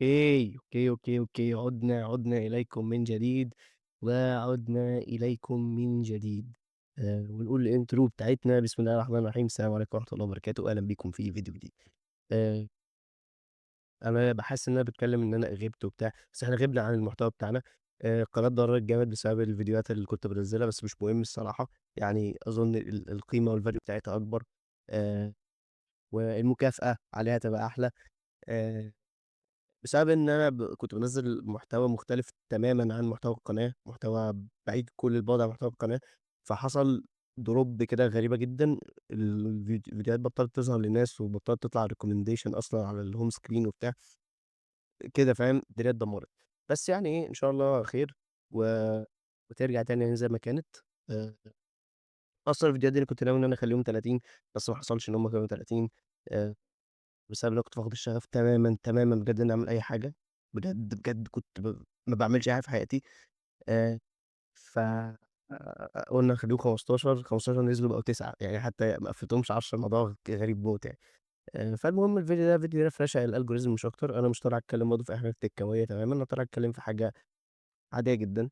أوكي، عُدنا إليكم من جديد، وعُدنا إليكم من جديد. ونقول الintro بتاعتنا بسم الله الرحمن الرحيم، السلام عليكم ورحمة الله وبركاته، أهلًا بيكم في فيديو جديد. آآ أنا باحس إن أنا باتكلم إن أنا غِبت وبتاع، بس إحنا غِبنا عن المحتوى بتاعنا. القناة اتضررت جامد بسبب الفيديوهات اللي كنت بانزّلها، بس مش مهم الصراحة، يعني أظن القيمة والvalue بتاعتها أكبر، آآ والمكافأة عليها تبقى أحلى. آآ بسبب إن أنا كنت بانزّل محتوى مختلف تمامًا عن محتوى القناة، محتوى بعيد كل البُعد عن محتوى القناة، فحصل drop كده غريبة جدًا. الفيديوهات بطّلت تظهر للناس وبطّلت تطلع recommendation أصلًا على الhome screen وبتاع، كده فاهم، الدنيا اتدمّرت. بس يعني إيه، إن شاء الله خير و وترجع تاني يعني زي ما كانت. آآ أصلًا الفيديوهات دي أنا كنت ناوي إن أنا أخلّيهم 30، بس ما حصلش إن هم كانوا 30. آآ بسبب إن أنا كنت فاقد الشغف تمامًا، تمامًا بجد إني أعمل أي حاجة، بجد كنت ما باعملش أي حاجة في حياتي. آآ ف قُلنا نخلّيهم 15، 15 نزلوا بقوا 9 يعني حتى ما قفّلتهمش 10، الموضوع غريب موت يعني. فالمهم الفيديو ده فيديو refresh على الalgorithm مش أكتر، أنا مش طالع أتكلّم برضه في أي حاجة تكاوية تمامًا، أنا طالع أتكلّم في حاجة عادية جدًا،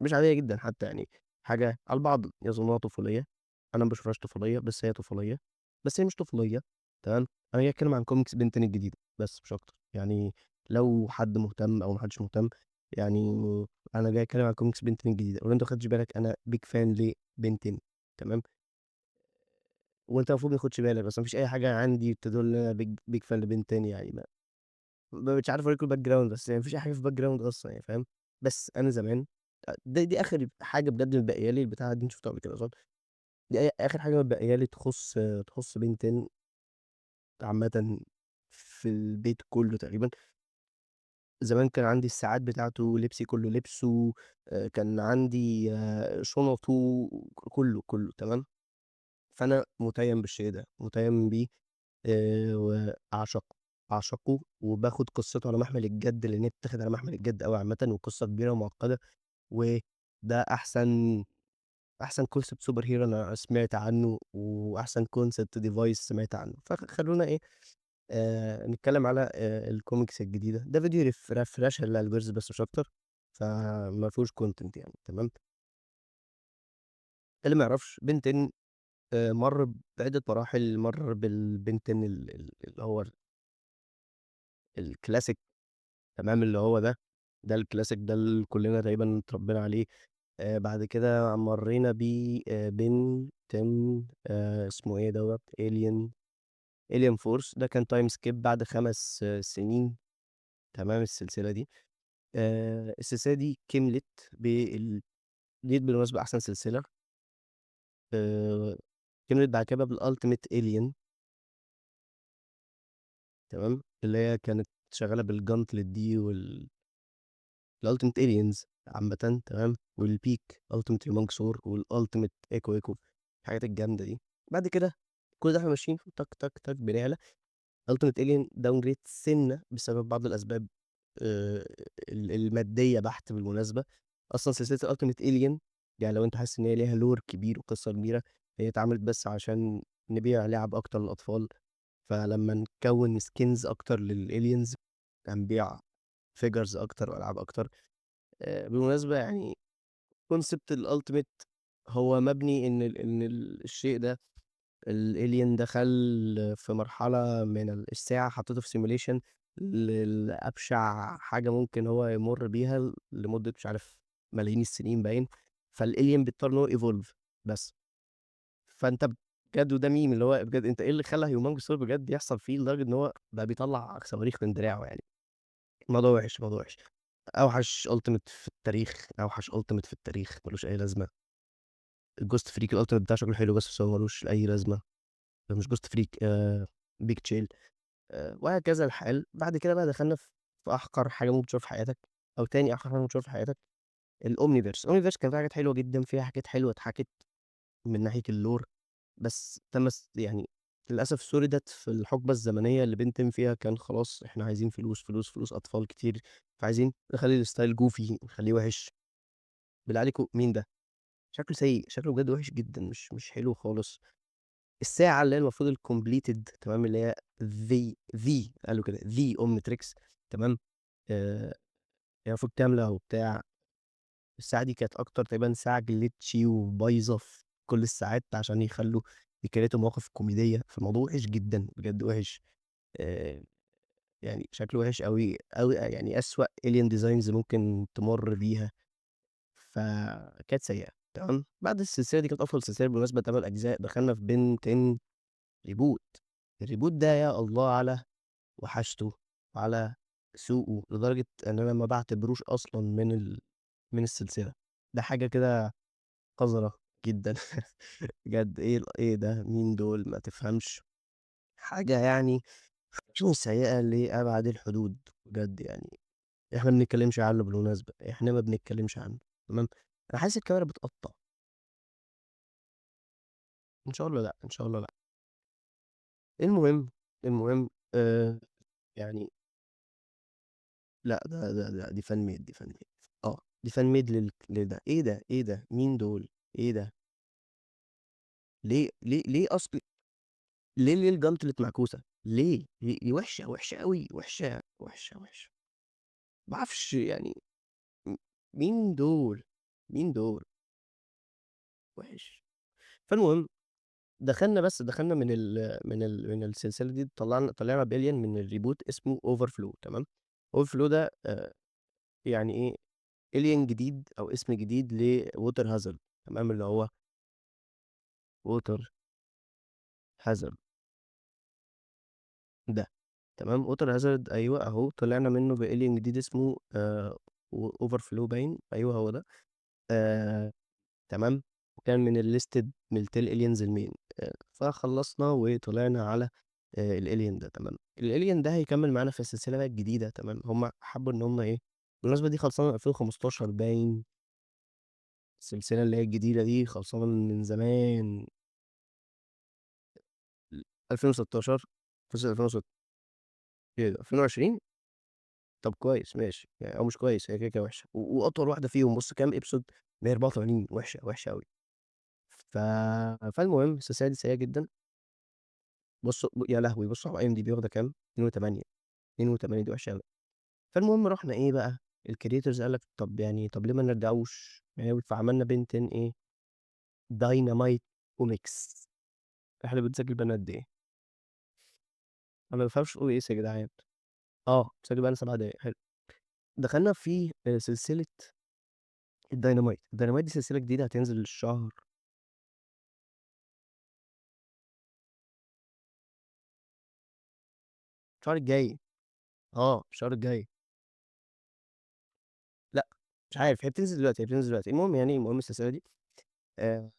مش عادية جدًا حتى يعني، حاجة البعض يظنها طفولية، أنا ما باشوفهاش طفولية، بس هي طفولية، بس هي مش طفولية. تمام. أنا جاي أتكلم عن كوميكس بين 10 الجديدة بس مش أكتر، يعني لو حد مهتم أو ما حدش مهتم، يعني أنا جاي أتكلم عن كوميكس بين 10 الجديدة، ولو أنت ما خدتش بالك أنا big fan لبن 10. تمام. وأنت المفروض ما تاخدش بالك، بس ما فيش أي حاجة عندي تدل إن أنا big fan لبن 10 يعني ما بقيتش عارف أوريكم الbackground بس يعني ما فيش أي حاجة في الbackground أصلًا يعني فاهم. بس أنا زمان دي آخر حاجة بجد متبقية لي، البتاعة دي أنتم شفتوها قبل كده أظن، دي آخر حاجة متبقية لي تخُص بين 10 عامةً في البيت كلّه تقريبًا. زمان كان عندي الساعات بتاعته، لبسي كلّه لبسه، كان عندي شنطه، كلّه تمام. فأنا مُتيّم بالشيء ده، مُتيّم بيه، وأعشقه، أعشقه وباخد قصته على محمل الجد، لإن هي بتتاخد على محمل الجد أوي عامةً، وقصة كبيرة ومعقدة، وده أحسن concept super hero أنا سمعت عنه، وأحسن concept device سمعت عنه. خلّونا إيه، نتكلم على الcomics الجديدة. ده فيديو refresh للألجوريزم بس مش أكتر، فما فيهوش content يعني تمام. اللي ما يعرفش Ben 10 مَر بعدة مراحل، مَر بالBen 10 اللي هو الclassic تمام، اللي هو ده الclassic ده اللي كلنا تقريبًا اتربينا عليه. بعد كده مرّينا ب Ben 10 اسمه إيه دوّة alien force ده كان time skip بعد 5 سنين تمام السلسلة دي. السلسلة دي كملت ديّة بالمناسبة أحسن سلسلة. آآ كملت بعد كده بالultimate alien تمام، اللي هي كانت شغالة بالgauntlet دي الultimate aliens عامةً تمام، والpeak ultimate humongsaur والultimate echo الحاجات الجامدة دي. بعد كده كل ده إحنا ماشيين تك بنعلى. ultimate alien downgrade سِنّة بسبب بعض الأسباب آآ المادية بحت بالمناسبة. أصلًا سلسلة الultimate alien يعني لو أنت حاسس إن هي ليها lore كبير وقصة كبيرة، هي اتعملت بس عشان نبيع لعب أكتر للأطفال، فلمّا نكوّن skins أكتر للaliens هنبيع figures أكتر وألعاب أكتر. بالمناسبة يعني concept الultimate هو مبني إن الشيء ده الalien دخل في مرحلة من الساعة حطّيته في simulation لأبشع حاجة ممكن هو يمُر بيها لمدة مش عارف ملايين السنين باين، فالalien بيضطر إن هو يevolve بس. فأنت بجد وده meme اللي هو بجد أنت إيه اللي خلّى Humongous بجد يحصل فيه لدرجة إن هو بقى بيطلّع صواريخ من دراعه يعني. الموضوع وِحِش، الموضوع وِحِش. أوحش ultimate في التاريخ، أوحش ultimate في التاريخ، ما لوش أي لازمة. الghost freak الultimate بتاعه شكله حلو بس هو ما لوش أي لازمة. مش ghost freak big chill. وهكذا الحال. بعد كده بقى دخلنا في أحقر حاجة ممكن تشوفها في حياتك، أو تاني أحقر حاجة ممكن تشوفها في حياتك، الOmniverse. الOmniverse كان فيها حاجات حلوة جدًا، فيها حاجات حلوة اتحكت من ناحية الlore، بس يعني للأسف سُرِدت في الحقبة الزمنية اللي بنتم فيها كان خلاص إحنا عايزين فلوس، فلوس، فلوس، أطفال كتير، فعايزين نخلّي الstyle goofy نخلّيه وِحِش. بالله عليكم مين ده؟ شكله سيء، شكله بجد وِحِش جدًا، مش حلو خالص. الساعة اللي هي المفروض الcompleted تمام، اللي هي the قالوا كده the Omnitrix تمام. هي المفروض كاملة وبتاع. الساعة دي كانت أكتر تقريبًا ساعة glitchy وبايظة في كل الساعات عشان يكريتوا مواقف كوميدية، فالموضوع وِحِش جدًا، بجد وِحِش. آآ يعني شكله وِحِش أوي، أوي يعني أسوأ alien designs ممكن تمُر بيها، فكانت سيئة تمام. بعد السلسلة دي كانت أطول سلسلة بالمناسبة 8 أجزاء، دخلنا في Ben 10 reboot. الreboot ده يا الله على وحشته وعلى سوءه، لدرجة إن أنا ما باعتبروش أصلًا من السلسلة. ده حاجة كده قذرة جدًا. بجد إيه ده، مين دول، ما تفهمش. حاجة يعني سيئة لأبعد الحدود بجد يعني. إحنا ما بنتكلمش عنه بالمناسبة، إحنا ما بنتكلمش عنه تمام. أنا حاسس الكاميرا بتقطّع. إن شاء الله لأ، إن شاء الله لأ. المهم يعني لأ، دي fan made، دي fan made. دي fan made لده. إيه ده، مين دول، إيه ده، ليه أصل ليه الجامتلت معكوسة، ليه؟ دي وحشة، وحشة أوي، وحشة، وحشة، وحشة. ما أعرفش يعني م مين دول، مين دول، وِحِش. فالمهم دخلنا من السلسلة دي، طلعنا بalien من الreboot اسمه overflow تمام. overflow ده يعني إيه، alien جديد أو اسم جديد لwater hazard تمام، اللي هو water hazard ده تمام. water hazard أيوه أهو، طلعنا منه بalien جديد اسمه overflow باين، أيوه هو ده. آآ تمام. وكان من الtell aliens الmain. فخلّصنا وطلعنا على الalien ده تمام. الalien ده هيكمّل معانا في السلسلة بقى الجديدة تمام. هم حبّوا إن هم إيه، بالمناسبة دي خلصانة من 2015 باين. السلسلة اللي هي الجديدة دي خلصانة من زمان. 2016. خلصت 2020. طب كويس ماشي، يعني أو مش كويس، هي كده وحشة وأطول واحدة فيهم. بُص كام episode، 184، وحشة، وحشة أوي. ف فالمهم السلسلة دي سيئة جدًا. بُص يا لهوي! بُص على IMDb واخدة كام، 82. 82 دي وحشة أوي. فالمهم رُحنا إيه بقى، الcreators قال لك طب ليه ما نرجعوش، فعملنا Ben 10 إيه، Dynamite Comics. إحنا بنسجل بقالنا قد إيه؟ أنا ما بافهمش في OAS يا جدعان. بنسجل بقالنا 7 دقايق، حلو. دخلنا في سلسلة الداينامايت. الداينامايت دي سلسلة جديدة هتنزل الشهر الجاي. الشهر الجاي. لأ، مش عارف، هي بتنزل دلوقتي. المهم السلسلة دي آآ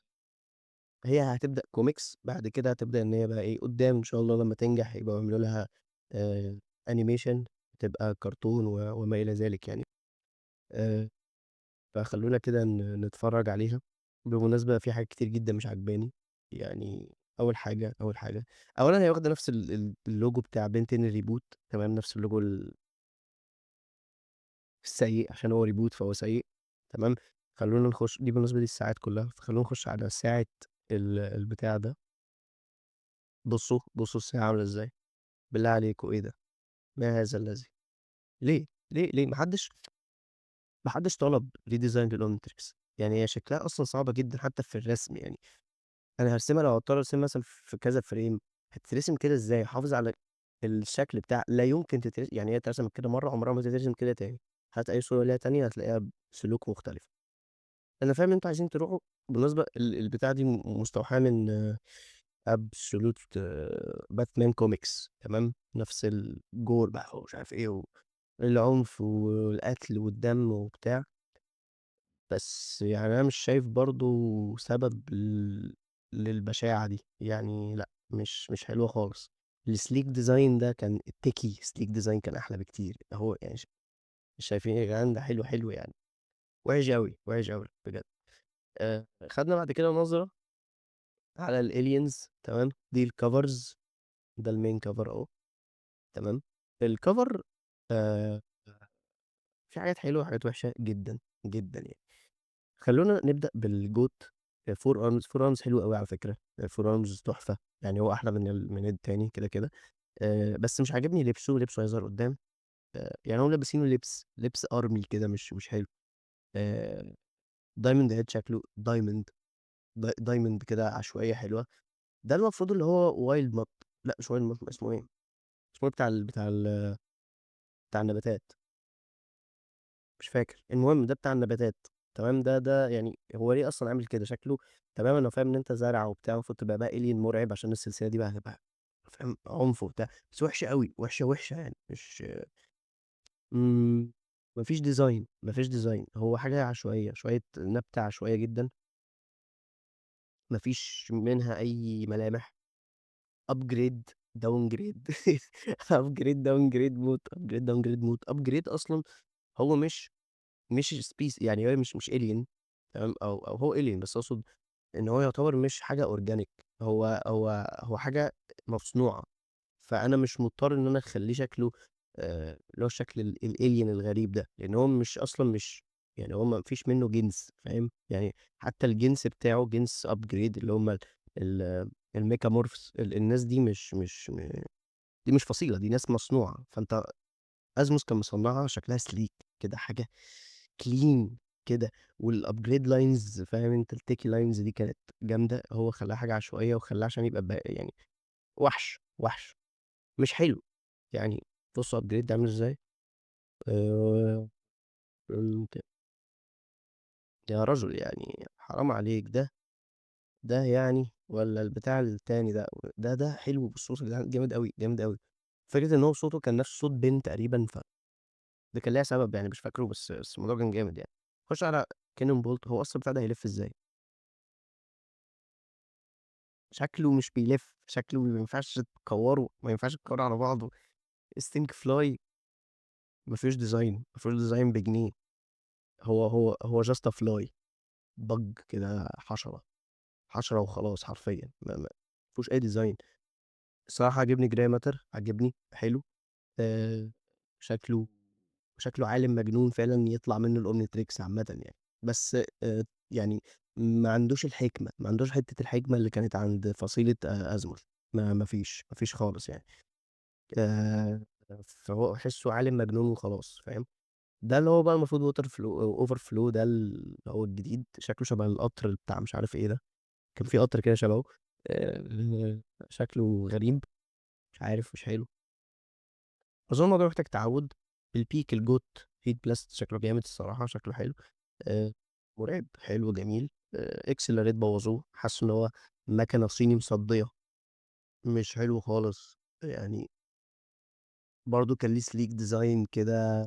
هي هتبدأ كوميكس، بعد كده هتبدأ إن هي بقى إيه، قدّام إن شاء الله لمّا تنجح يبقوا يعملوا لها animation، تبقى كرتون وما إلى ذلك يعني. آآ فخلّونا كده نتفرّج عليها. بالمناسبة في حاجات كتير جدًا مش عاجباني. يعني أول حاجة، أولًا هي واخدة نفس الlogo بتاع Ben 10 الreboot تمام. نفس الlogo السيء، عشان هو reboot فهو سيء تمام. خلّونا نخش، دي بالنسبة للساعات كلّها، فخلّونا نخش على ساعة البتاع ده. بُصّوا الساعة عاملة إزاي، بالله عليكم إيه ده؟ ما هذا الذي؟ ليه؟ ما حدش طلب redesign للomnitrix. يعني هي شكلها أصلًا صعبة جدًا حتى في الرسم يعني. أنا هارسمها، لو هاضطر أرسمها مثلًا في كذا frame، هتترسم كده إزاي؟ أحافظ على الشكل بتاع، لا يمكن يعني هي اترسمت كده مرّة، عمرها ما تترسم كده تاني. هات أي صورة ليها تانية هتلاقيها بسلوك مختلف. أنا فاهم إن أنتم عايزين تروحوا. بالمناسبة البتاعة دي مستوحاة من absolute Batman comics تمام. نفس الجور بقى ومش عارف إيه، والعنف والقتل والدم وبتاع. بس يعني أنا مش شايف برضه سبب للبشاعة دي. يعني لأ، مش حلوة خالص. الsleek design ده كان الtechy sleek design كان أحلى بكتير. أهو يعني مش شايفين إيه يا جدعان، ده حلو، حلو يعني. وِحِش أوي، وِحِش أوي بجد. خدنا بعد كده نظرة على الaliens تمام. دي الcovers، ده الmain cover أهو تمام. الcover آآ في حاجات حلوة وحاجات وحشة جدًا، جدًا يعني. خلّونا نبدأ بالGOAT. four arms حلو أوي على فكرة. four arms تحفة. يعني هو أحلى من التاني كده. بس مش عاجبني لبسه هيظهر قدّام. يعني هُم لابسينه لبس army كده مش حلو. آآ diamond head شكله diamond كده عشوائية حلوة. ده المفروض اللي هو wild nut. لأ مش wild nut، اسمه إيه؟ اسمه إيه بتاع النباتات؟ مش فاكر. المهم ده بتاع النباتات. تمام. ده يعني هو ليه أصلًا عامل كده شكله. تمام أنا فاهم إن أنت زارع وبتاع، المفروض تبقى بقى alien مرعب عشان السلسلة دي بقى هتبقى فاهم عنف وبتاع، بس وحشة أوي، وحشة يعني مش ما فيش design. هو حاجة عشوائية، شوية نبتة عشوائية جدًا، ما فيش منها أي ملامح. upgrade downgrade upgrade downgrade موت، upgrade downgrade موت. upgrade أصلًا هو مش يعني هي مش alien. تمام. أو هو alien، بس أقصد إن هو يعتبر مش حاجة organic. هو حاجة مصنوعة. فأنا مش مضطر إن أنا أخلّيه شكله اللي هو الشكل الalien الغريب ده، لإن هو مش أصلًا مش يعني هو ما فيش منّه جنس فاهم. يعني حتى الجنس بتاعه جنس upgrade اللي هم ال الmechamorphs. الناس دي دي مش فصيلة، دي ناس مصنوعة. فأنت أزموس كان مصنّعها شكلها sleek كده، حاجة clean كده. والupgrade lines فاهم أنت الtechie lines دي كانت جامدة. هو خلّاها حاجة عشوائية وخلّاها عشان يبقى يعني وحش، مش حلو. يعني بُص upgrade عامل إزاي. آآ ال يا رجل يعني حرام عليك. ده يعني والّا البتاع التاني ده. ده حلو بالصوت يا جدعان، جامد أوي، جامد أوي. فكرة إن هو صوته كان نفس صوت بين تقريبًا. ده كان ليها سبب يعني مش فاكره، بس الموضوع كان جامد يعني. خُش على Cannonbolt. هو أصلًا البتاع ده هيلِف إزاي؟ شكله مش بيلِف، شكله ما ينفعش تكوّره، ما ينفعش تكوّره على بعضه. Stinkfly ما فيهوش design، ما فيهوش design بجنيه. هو just a fly. bug كده، حشرة وخلاص حرفيًا. ما فيهوش أي design. الصراحة عاجبني Grey Matter، عاجبني، حلو. آآ شكله شكله عالِم مجنون فعلًا يطلع منّه الOmnitrix عامةً يعني. بس يعني ما عندوش الحكمة، ما عندوش حتّة الحكمة اللي كانت عند فصيلة أزموث. ما فيش خالص يعني. آآ فهو باحسّه عالِم مجنون وخلاص فاهم. ده اللي هو بقى المفروض overflow ده اللي هو الجديد، شكله شبه القطر بتاع مش عارف إيه ده. كان في قطر كده شبهه. شكله غريب، مش عارف، مش حلو. أظن الموضوع محتاج تعوّد. الpeak الGOAT Heat Blast شكله جامد الصراحة، شكله حلو. آآ مرعب، حلو، جميل. Accelerate بوّظوه، حاسّه إن هو مَكَنة صيني مصدّية، مش حلو خالص. يعني برضه كان ليه sleek design كده.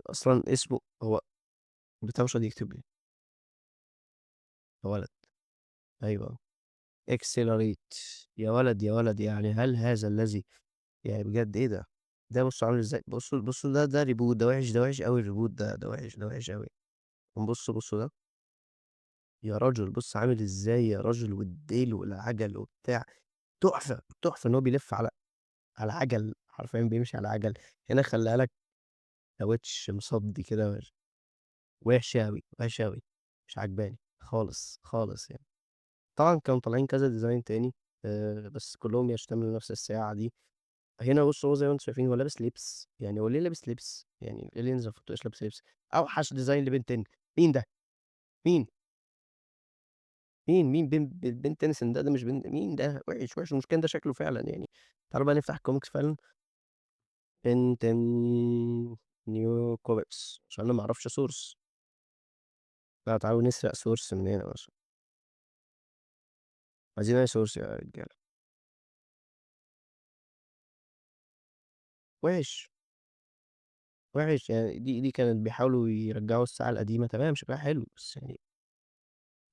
أصلًا اسمه هو البتاع مش راضي يكتب لي. يا ولد، أيوه. Accelerate. يا ولد، يا ولد، يعني هل هذا الذي يعني بجد إيه ده؟ ده بُصّوا عامل إزاي. بُصّوا ده reboot. ده وِحِش، ده وِحِش أوي الreboot ده. ده وِحِش، ده وِحِش أوي. بُصّوا ده. يا رجل بُص عامل إزاي يا رجل، والديل والعجل وبتاع. تحفة، تحفة إن هو بيلِف على عجل، حرفيًا بيمشي على عجل. هنا خلّاها لك كاوتش مصدّي كده. وِحشة أوي، وِحشة أوي. مش عاجباني خالص، خالص يعني. طبعًا كانوا طالعين كذا design تاني. بس كلّهم يشتملوا نفس الساعة دي. هنا بُص هو زي ما أنتم شايفين هو لابس لبس. يعني هو ليه لابس لبس؟ يعني الaliens المفروض ما تبقاش لابسة لبس. أوحش design لBen 10. مين ده؟ مين؟ مين Ben تينيسون ده مش مين ده؟ وِحِش، وِحِش. والمشكلة إن ده شكله فعلًا يعني. تعالوا بقى نفتح الcomics فعلًا. Ben 10 new comics عشان أنا ما أعرفش source. تعالوا نسرق source من هنا مثلًا. عايزين أي source يا رجالة. وِحِش، وِحِش. يعني دي كانت بيحاولوا يرجّعوا الساعة القديمة، تمام شكلها حلو، بس يعني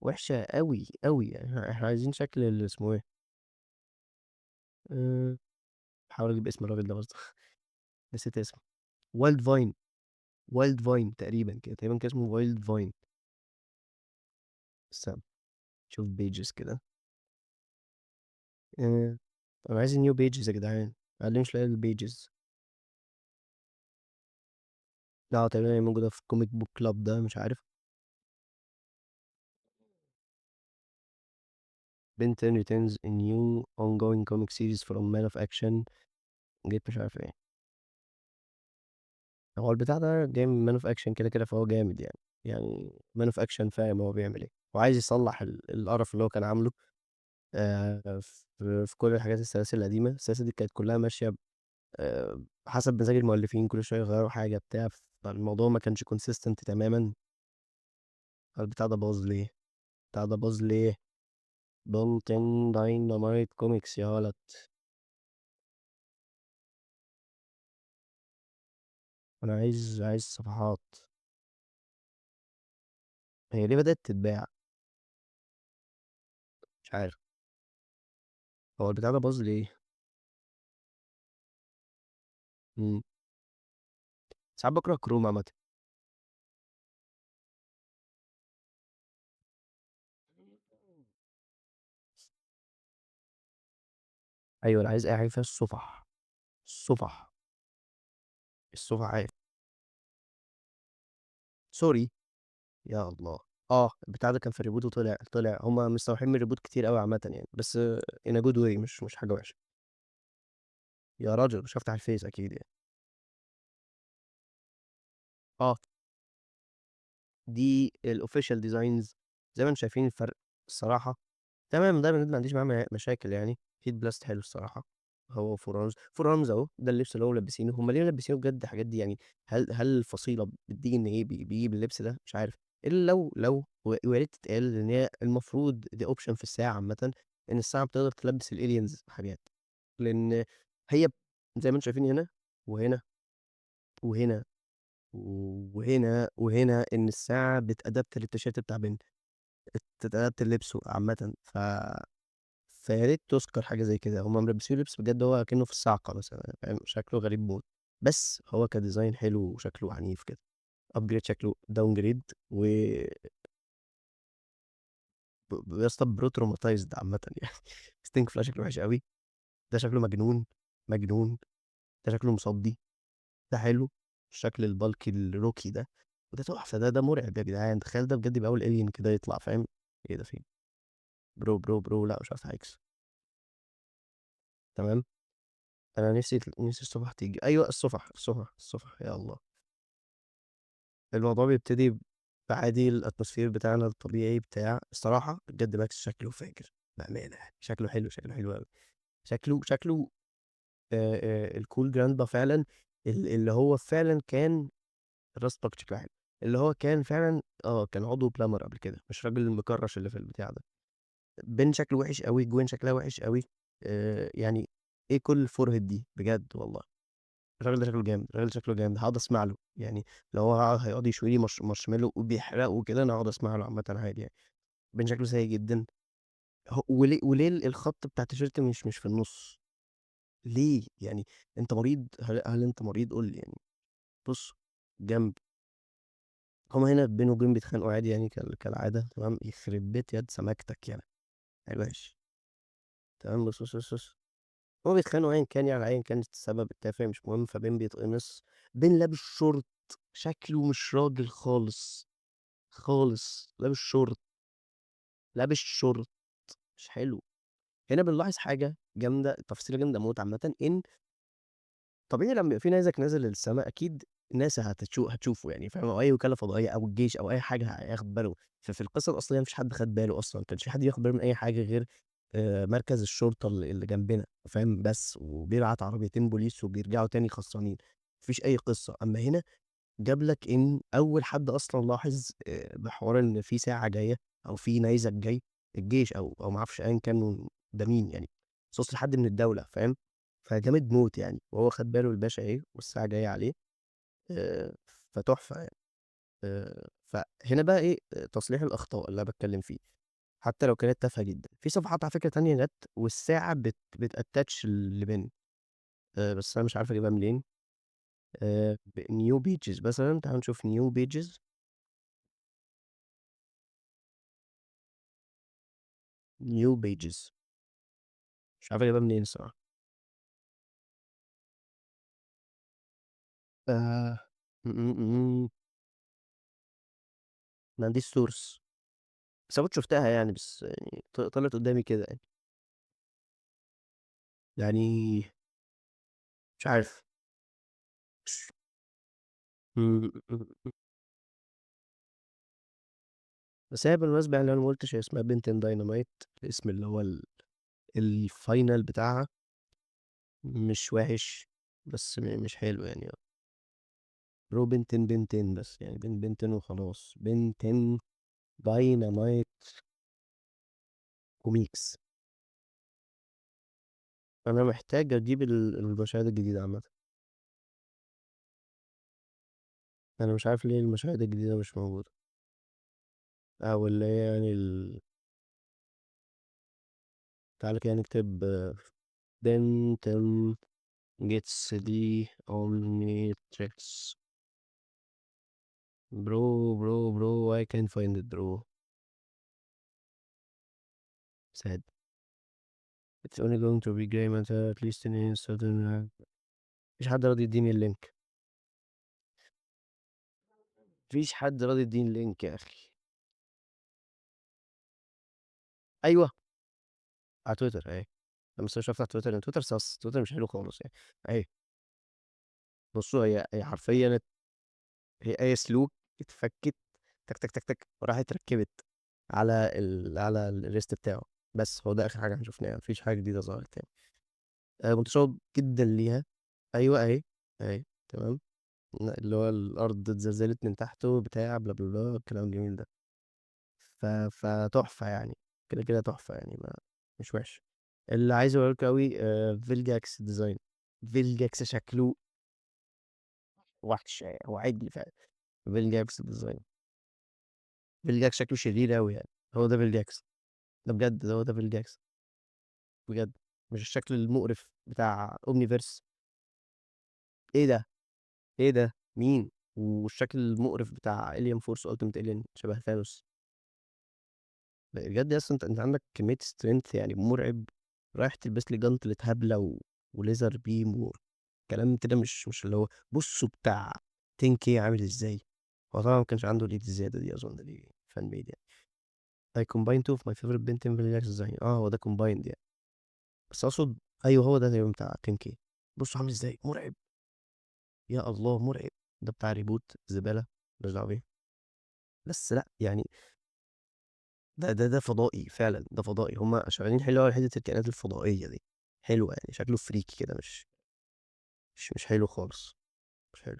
وِحشة أوي، أوي. يعني إحنا عايزين شكل اسمه إيه. آآ باحاول أجيب اسم الراجل ده برضه نسيت اسمه. Wild Vine. Wild Vine تقريبًا كده، تقريبًا كان اسمه Wild Vine. استنى نشوف pages كده. آآ أنا عايز الnew pages يا جدعان. أنا ليه مش لاقي الpages؟ آه تقريبًا هي موجودة في comic book club ده مش عارف. Ben 10 returns a new ongoing comic series from Man of Action. جيت مش عارف إيه. هو البتاع ده جاي من Man of Action كده، فهو جامد يعني. يعني Man of Action فاهم هو بيعمل إيه، وعايز يصلّح القرف اللي هو كان عامله في كل الحاجات السلاسل القديمة. السلاسل دي كانت كلّها ماشية حسب مزاج المؤلفين، كل شوية يغيّروا حاجة بتاع، فالموضوع ما كانش consistent تمامًا. فالبتاع ده باظ ليه؟ البتاع ده باظ ليه؟ Dolphin Dynamite Comics يا ولد. أنا عايز صفحات. هي ليه بدأت تتباع؟ مش عارف. هو البتاع ده باظ ليه؟ إمم. ساعات باكره كروم عامةً. أيوه، أنا عايز أي حاجة فيها الصُفح. الصُفح. الصُفح sorry. يا الله! البتاع ده كان في الreboot وطلع. هُم مستوحين من الreboot كتير أوي عامةً يعني، بس in a good way، مش حاجة وحشة. يا راجل مش هافتح الفيس أكيد يعني. آه، دي الofficial designs زي ما أنتم شايفين الفرق الصراحة. تمام، ده ما عنديش معاه مشاكل يعني. Heat Blast حلو الصراحة. هو Four Arms أهو، ده اللبس اللي هو ملبّسينه. هُم ليه ملبّسينه بجد الحاجات دي يعني؟ هل الفصيلة بالDNA بييجي باللبس ده؟ مش عارف. إلا لو ويا ريت تتقال إن هي المفروض دي option في الساعة عامةً، إن الساعة بتقدر تلبّس الaliens حاجات. لإن هي زي ما أنتم شايفين هنا، وهنا، وهنا، وهنا، إن الساعة بتأدابت للتيشيرت بتاع بنت، بتأدابت للبسه عامةً. فيا ريت تُذكر حاجة زي كده. هُم ملبّسينه لبس بجد هو أكنه في الصعقة مثلًا، فاهم؟ شكله غريب موت. بس هو كdesign حلو وشكله عنيف كده. upgrade شكله downgrade و يا اسطى bro traumatized عامةً يعني. Sting Fly شكله وحش أوي. ده شكله مجنون. مجنون. ده شكله مصدّي. ده حلو. الشكل البلقي الروكي ده، وده تحفة. ده مرعب يا جدعان. تخيل ده بجد يبقى أول alien كده يطلع، فاهم؟ إيه ده في إيه؟ برو لأ مش هافتح X. تمام. أنا نفسي الصفح تيجي. أيوه الصفح يا الله. الموضوع بيبتدي بعادي الأتموسفير بتاعنا الطبيعي بتاع الصراحة بجد ماكس شكله فاجر بأمانة يعني. شكله حلو أوي. شكله الcool grandpa فعلًا. اللي هو فعلًا كان راس بَك شكلها حلو. اللي هو كان فعلًا كان عضو بلامر قبل كده، مش الراجل المكرّش اللي في البتاع ده. بِن شكله وِحِش أوي، جوين شكلها وِحِش أوي. يعني إيه كل الforehead دي بجد والله. الراجل ده شكله جامد. الراجل ده شكله جامد. هاقعد أسمع له. يعني لو هو هيقعد يشوي لي مارشميلو وبيحرقه وكده، أنا هاقعد أسمع له عامةً عادي يعني. بِن شكله سيء جدًا. وليه الخط بتاع التيشيرت مش في النُص؟ ليه؟ يعني أنت مريض؟ هل أنت مريض؟ قُل لي يعني. بُص، جنب. هُم هنا بينه وبين بيتخانقوا عادي يعني كالعادة. تمام. يخرب بيت يد سماكتك يالا. وِحِش. تمام. بُص. هُم بيتخانقوا أيًا كان يعني، أيًا كان السبب التافه مش مهم. فبين بيتقمص. بين لابس شورت. شكله مش راجل خالص. خالص. لابس شورت مش حلو. هنا بنلاحظ حاجة جامدة، تفصيلة جامدة موت عامةً. إن طبيعي لمّا يبقى في نيزك نازل للسما، أكيد ناسا هتشوفه يعني، فاهم؟ أو أي وكالة فضائية أو الجيش أو أي حاجة هياخد باله. ففي القصة الأصلية ما فيش حد خد باله أصلًا. ما كانش في حد بياخد باله من أي حاجة غير مركز الشرطة اللي جنبنا، فاهم؟ بس. وبيبعت عربيتين بوليس وبيرجعوا تاني خلصانين. ما فيش أي قصة. أمّا هنا جاب لك إن أول حد أصلًا لاحظ بحوار إن في ساعة جاية أو في نيزك جاي، الجيش أو ما أعرفش أيًا كان ده مين يعني. بس وصل حد من الدولة، فاهم؟ فجامد موت يعني. وهو خد باله الباشا إيه والساعة جاية عليه. فتحفة يعني. فهنا بقى إيه، تصليح الأخطاء اللي أنا باتكلم فيه، حتى لو كانت تافهة جدًا. في صفحات على فكرة تانية جات والساعة بتattach لبِن. بس أنا مش عارف أجيبها منين. new pages مثلًا. تعالَ نشوف new pages. new pages. مش عارف أجيبها منين الصراحة. آآ إمم. ما عنديش source. بس أنا كنت شُفتها يعني، بس يعني طلعت قدامي كده يعني. يعني مش عارف. إمم، إمم. بس هي بالمناسبة يعني أنا ما قُلتش هي اسمها بنتن داينامايت، الاسم اللي هو الfinal بتاعها مش وِحِش، بس مش حلو يعني. برو بنتن، بنتن بس يعني بنتن وخلاص، بنتن داينامايت كوميكس. أنا محتاج أجيب المشاهد الجديدة عامةً. أنا مش عارف ليه المشاهد الجديدة مش موجودة، أو اللي هي يعني تعالَ كده نكتب بنتن gets the Omnitrix. Bro, I can't find it bro. Sad. It's only going to be gray matter at least in certain. مفيش حد راضي يديني اللينك. مفيش حد راضي يديني اللينك يا أخي. أيوه، على تويتر أهي. أنا بس مش هافتح تويتر لأن تويتر صَص، تويتر مش حلو خالص يعني. أهي. بُصّوا هي حرفيًا هي سلوك اتفكِّت تك، تك، تك، تك، وراحت ركِّبت على الwrist بتاعه. بس هو ده آخر حاجة إحنا شُفناها، ما فيش حاجة جديدة ظهرت تاني. متشوّق جدًا ليها. أيوه أهي، أهي تمام. اللي هو الأرض اتزلزلت من تحته بتاع بلا، بلا، بلا، الكلام الجميل ده. فتحفة يعني، كده، كده تحفة يعني مش وِحِش. اللي عايز أوريه لكم أوي فيلجاكس design. فيلجاكس شكله وحش يعني، هو عِجل فعلًا. فيلجاكس design. فيلجاكس شكله شرير أوي يعني. هو ده فيلجاكس. ده بجد، هو ده فيلجاكس. بجد. مش الشكل المقرف بتاع Omniverse. إيه ده! إيه ده! مين؟ والشكل المقرف بتاع Alien Force Ultimate Alien شبه ثانوس. بجد يا اسطى أنت عندك كمية strength يعني مرعب. رايح تلبس لي gauntlet هبلة وlaser beam وكلام كده مش اللي هو بُصّوا بتاع 10K عامل إزاي. هو طبعًا ما كانش عنده الإيد الزيادة دي أظن دي fan made يعني. I combined two of my favorite Ben 10 Village design. هو ده combined يعني. بس أقصد أيوه هو ده تقريبًا بتاع 10K. بُصّوا عامل إزاي، مرعب. يا الله مرعب. ده بتاع reboot زبالة، ما لناش دعوة بيه. بس لأ، يعني ده فضائي فعلًا، ده فضائي. هم شغالين حلو أوي حتّة الكائنات الفضائية دي. حلوة يعني شكله freaky كده مش حلو خالص، مش حلو.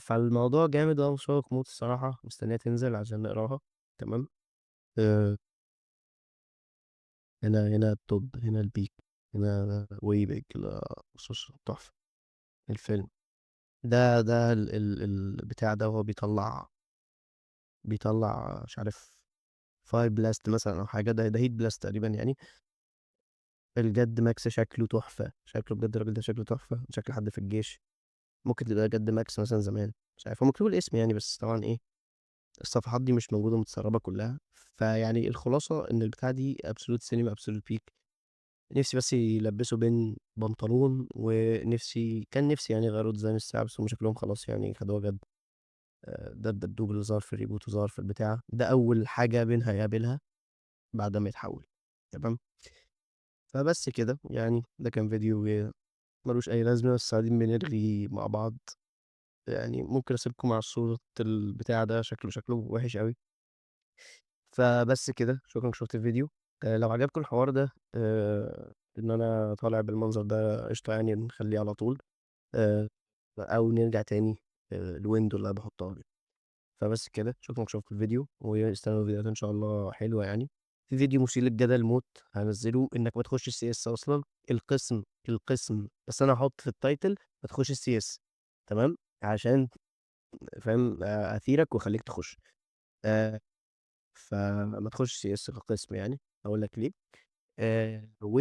فالموضوع جامد وأنا متشوّق موت الصراحة، مستنيها تنزل عشان نقراها. تمام. آآ هنا الtop، هنا الpeak، هنا way big. لا بُص تحفة. الفيلم. ده البتاع ده وهو بيطلّع مش عارف fire blast مثلًا أو حاجة. ده heat blast تقريبًا يعني. بجد ماكس شكله تحفة. شكله بجد الراجل ده شكله تحفة، شكل حد في الجيش. ممكن تبقى جد ماكس مثلًا زمان. مش عارف هو مكتوب الاسم يعني بس طبعًا إيه، الصفحات دي مش موجودة متسربة كلّها. فيعني الخلاصة إن البتاعة دي absolute cinema absolute peak. نفسي بس يلبّسوا بين بنطلون، كان نفسي يعني يغيّروا ديزاين الساعة بس هُم شكلهم خلاص يعني خدوها جد. ده الدبدوب اللي ظهر في الreboot وظهر في البتاع، ده أول حاجة بين هيقابلها بعد أمّا يتحوّل. تمام. فبس كده، يعني ده كان فيديو ما لوش أي لازمة بس قاعدين بنرغي مع بعض. يعني ممكن أسيبكم مع صورة البتاع ده شكله وِحِش أوي. فبس كده، شكرًا إنكم شُفتوا الفيديو. لو عجبكم الحوار ده إن أنا طالع بالمنظر ده قشطة يعني نخلّيه على طول. آآ أو نرجع تاني الwindow اللي أنا باحطها دي. فبس كده، شكرًا إنكم شُفتوا الفيديو واستنوا فيديوهات إن شاء الله حلوة يعني. في فيديو مثير للجدل موت هانزّله إنك ما تخشش CS أصلًا. القسم بس أنا هاحط في الtitle ما تخشش CS. تمام. عشان فاهم أثيرك واخلّيك تخش. آآ فما تخشش CS كقسم يعني. هاقول لك ليه. و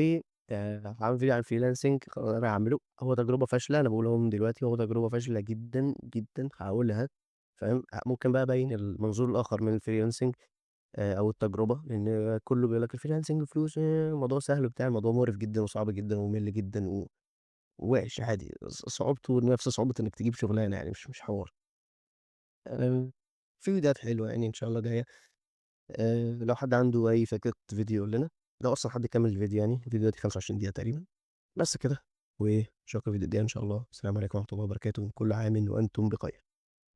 هاعمل فيديو عن الfreelancing أنا هاعمله. هو تجربة فاشلة أنا باقول أهو من دلوقتي. هو تجربة فاشلة جدًا، جدًا هاقولها. فاهم. ممكن بقى أبيّن المنظور الآخر من الfreelancing أو التجربة. لإن كلّه بيقول لك الfreelancing فلوس الموضوع سهل وبتاع. الموضوع مقرف جدًا وصعب جدًا ومُمِل جدًا ووِحِش عادي. صعوبته نفس صعوبة إنك تجيب شغلانة يعني مش حوار. في فيديوهات حلوة يعني إن شاء الله جاية. لو حد عنده أي فكرة فيديو يقول لنا. لو أصلًا حد كمّل الفيديو يعني. الفيديو دلوقتي 25 دقيقة تقريبًا. بس كده. وأشوفكم في الفيديو الجاي إن شاء الله. السلام عليكم ورحمة الله وبركاته، كل عام وأنتم بخير.